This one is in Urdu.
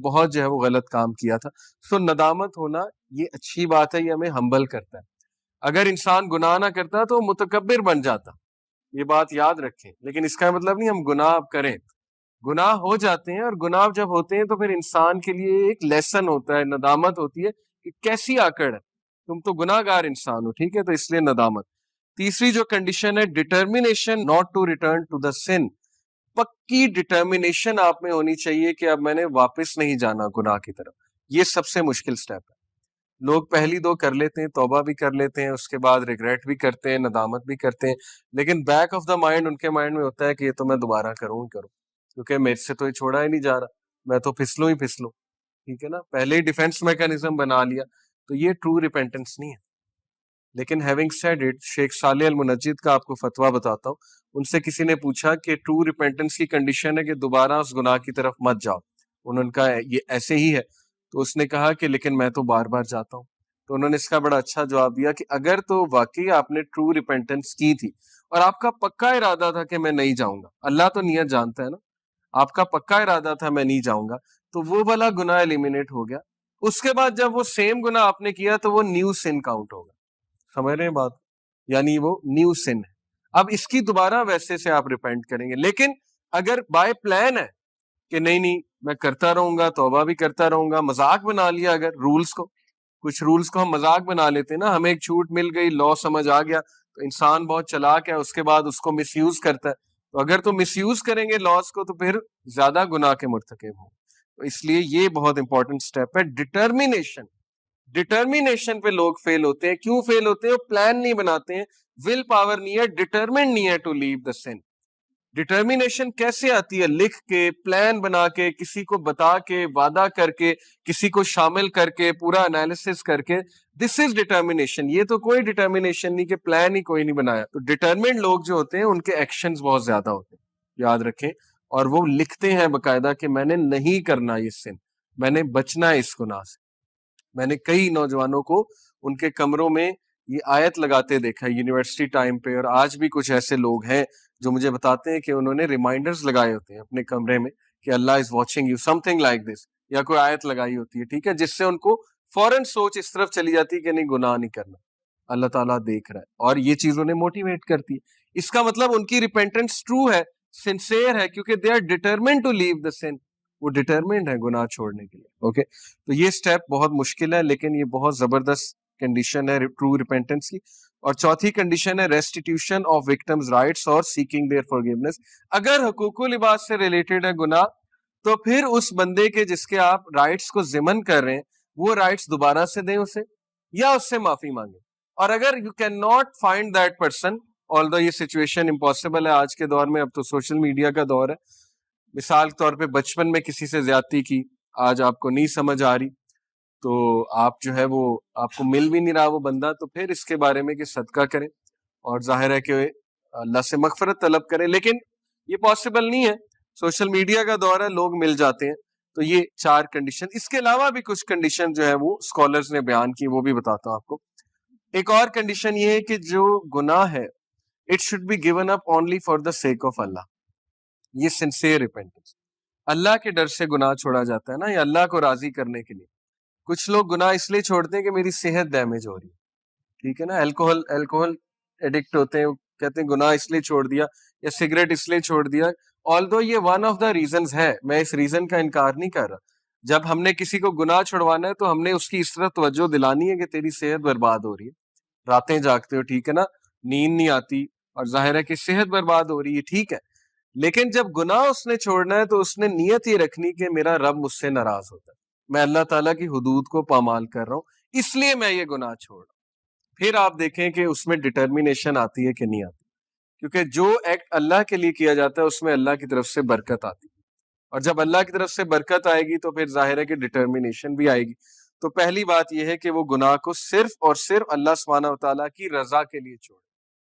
بہت جو ہے وہ غلط کام کیا تھا. سو ندامت ہونا یہ اچھی بات ہے، یہ ہمیں ہمبل کرتا ہے. اگر انسان گناہ نہ کرتا تو متکبر بن جاتا، یہ بات یاد رکھیں. لیکن اس کا مطلب نہیں ہم گناہ اب کریں. گناہ ہو جاتے ہیں، اور گناہ جب ہوتے ہیں تو پھر انسان کے لیے ایک لیسن ہوتا ہے، ندامت ہوتی ہے کہ کیسی آکڑ ہے، تم تو گناہ گار انسان ہو. ٹھیک ہے، تو اس لیے ندامت. تیسری جو کنڈیشن ہے determination not to return to the sin. پکی ڈٹرمینیشن آپ میں ہونی چاہیے کہ اب میں نے واپس نہیں جانا گناہ کی طرف. یہ سب سے مشکل سٹیپ ہے. لوگ پہلی دو کر لیتے ہیں، توبہ بھی کر لیتے ہیں، اس کے بعد ریگریٹ بھی کرتے ہیں، ندامت بھی کرتے ہیں، لیکن back of the mind in کے مائنڈ میں ہوتا ہے کہ یہ تو میں دوبارہ کروں کیونکہ میرے سے تو یہ چھوڑا ہی نہیں جا رہا، میں تو پھسلوں ہی پھسلوں. ٹھیک ہے نا، پہلے ہی ڈیفینس میکانزم بنا لیا. تو یہ ٹرو ریپینٹنس نہیں ہے. لیکن ہیونگ سیڈ اٹ، شیخ صالح المنجد کا آپ کو فتویٰ بتاتا ہوں. ان سے کسی نے پوچھا کہ ٹرو ریپینٹنس کی کنڈیشن ہے کہ دوبارہ اس گناہ کی طرف مت جاؤ. انہوں نے کہا یہ ایسے ہی ہے. تو اس نے کہا کہ لیکن میں تو بار بار جاتا ہوں. تو انہوں نے اس کا بڑا اچھا جواب دیا کہ اگر تو واقعی آپ نے ٹرو ریپینٹنس کی تھی اور آپ کا پکا ارادہ تھا کہ میں نہیں جاؤں گا، اللہ تو نیت جانتا ہے نا، آپ کا پکا ارادہ تھا میں نہیں جاؤں گا، تو وہ والا گناہ ایلیمینیٹ ہو گیا. اس کے بعد جب وہ سیم گناہ آپ نے کیا تو وہ نیو سن کاؤنٹ ہوگا. سمجھ رہے ہیں بات؟ یعنی وہ نیو سن ہے. اب اس کی دوبارہ ویسے سے آپ ریپینٹ کریں گے. لیکن اگر بائی پلان ہے کہ نہیں میں کرتا رہوں گا، توبہ بھی کرتا رہوں گا، مذاق بنا لیا، اگر رولز کو، کچھ رولز کو ہم مذاق بنا لیتے ہیں نا، ہمیں ایک چھوٹ مل گئی، لا سمجھ آ گیا، تو انسان بہت چلاک ہے، اس کے بعد اس کو مس یوز کرتا ہے. تو اگر تو مس یوز کریں گے لاس کو تو پھر زیادہ گناہ کے مرتکب ہوں. تو اس لیے یہ بہت امپورٹنٹ سٹیپ ہے. ڈٹرمینیشن پہ لوگ فیل ہوتے ہیں. کیوں فیل ہوتے ہیں؟ وہ پلان نہیں بناتے ہیں، ول پاور نہیں ہے، ڈٹرمنڈ نہیں ہے to leave the sun. Determination کیسے آتی ہے؟ لکھ کے، پلان بنا کے، کسی کو بتا کے، وعدہ کر کے، کسی کو شامل کر کے، پورا انالیسس کر کے. دس از ڈٹرمینیشن. یہ تو کوئی ڈٹرمینیشن نہیں کہ پلان ہی کوئی نہیں بنایا. تو ڈٹرمنڈ لوگ جو ہوتے ہیں ان کے ایکشنز بہت زیادہ ہوتے ہیں، یاد رکھیں. اور وہ لکھتے ہیں باقاعدہ کہ میں نے نہیں کرنا یہ سن، میں نے بچنا ہے اس گناہ سے. میں نے کئی نوجوانوں کو ان کے کمروں میں یہ آیت لگاتے دیکھا یونیورسٹی ٹائم پہ، اور آج بھی کچھ ایسے لوگ ہیں جو مجھے بتاتے ہیں کہ انہوں نے ریمائنڈرز لگائے ہوتے ہیں اپنے کمرے میں کہ Allah is watching you, something like this, یا کوئی آیت لگائی ہوتی ہے. ٹھیک ہے، جس سے ان کو فوراً سوچ اس طرف چلی جاتی ہے کہ نہیں گناہ نہیں کرنا، اللہ تعالیٰ دیکھ رہا ہے. اور یہ چیز انہیں موٹیویٹ کرتی ہے. اس کا مطلب ان کی ریپینٹنس ٹرو ہے، سنسیئر ہے، کیونکہ دے آر ڈٹرمنڈ ٹو لیو دا سن. وہ ڈٹرمنڈ ہے گناہ چھوڑنے کے لیے. اوکے، تو یہ سٹیپ بہت مشکل ہے، لیکن یہ بہت زبردست کنڈیشن ہے ٹرو ریپینٹنس کی. اور چوتھی کنڈیشن ہے ریسٹیٹیوشن آف وکٹمز رائٹس اور سیکنگ دیئر فارگیونیس. اگر حقوق و لباس سے ریلیٹڈ ہے گناہ، تو پھر اس بندے کے جس کے آپ رائٹس کو ضمن کر رہے ہیں وہ رائٹس دوبارہ سے دیں اسے، یا اس سے معافی مانگیں. اور اگر you can not find that person, آلدو یہ سچویشن امپاسبل ہے آج کے دور میں، اب تو سوشل میڈیا کا دور ہے. مثال کے طور پہ بچپن میں کسی سے زیادتی کی، آج آپ کو نہیں سمجھ آ رہی، تو آپ جو ہے وہ آپ کو مل بھی نہیں رہا وہ بندہ، تو پھر اس کے بارے میں کہ صدقہ کریں اور ظاہر ہے کہ اللہ سے مغفرت طلب کریں. لیکن یہ پاسبل نہیں ہے، سوشل میڈیا کا دور ہے، لوگ مل جاتے ہیں. تو یہ 4 کنڈیشن. اس کے علاوہ بھی کچھ کنڈیشن جو ہے وہ اسکالرز نے بیان کی، وہ بھی بتاتا ہوں آپ کو. ایک اور کنڈیشن یہ ہے کہ جو گناہ ہے it should be given up only for the sake of Allah. یہ سنسیئر ریپینٹنس، اللہ کے ڈر سے گناہ چھوڑا جاتا ہے نا، یا اللہ کو راضی کرنے کے لیے. کچھ لوگ گناہ اس لیے چھوڑتے ہیں کہ میری صحت ڈیمیج ہو رہی ہے. ٹھیک ہے نا، الکوہل ایڈکٹ ہوتے ہیں، وہ کہتے ہیں گناہ اس لیے چھوڑ دیا، یا سگریٹ اس لیے چھوڑ دیا. آلدو یہ ون آف دا ریزنز ہے، میں اس ریزن کا انکار نہیں کر رہا. جب ہم نے کسی کو گناہ چھڑوانا ہے تو ہم نے اس کی اس طرح توجہ دلانی ہے کہ تیری صحت برباد ہو رہی ہے، راتیں جاگتے ہو، ٹھیک ہے نا، نیند نہیں آتی، اور ظاہر ہے کہ صحت برباد ہو رہی ہے، ٹھیک ہے. لیکن جب گناہ اس نے چھوڑنا ہے تو اس نے نیت یہ رکھنی کہ میرا رب مجھ سے ناراض ہوتا ہے، میں اللہ تعالیٰ کی حدود کو پامال کر رہا ہوں، اس لیے میں یہ گناہ چھوڑ رہا ہوں. پھر آپ دیکھیں کہ اس میں ڈٹرمینیشن آتی ہے کہ نہیں آتی، کیونکہ جو ایکٹ اللہ کے لیے کیا جاتا ہے اس میں اللہ کی طرف سے برکت آتی ہے، اور جب اللہ کی طرف سے برکت آئے گی تو پھر ظاہر ہے کہ ڈٹرمینیشن بھی آئے گی. تو پہلی بات یہ ہے کہ وہ گناہ کو صرف اور صرف اللہ سبحانہ و تعالیٰ کی رضا کے لیے چھوڑے.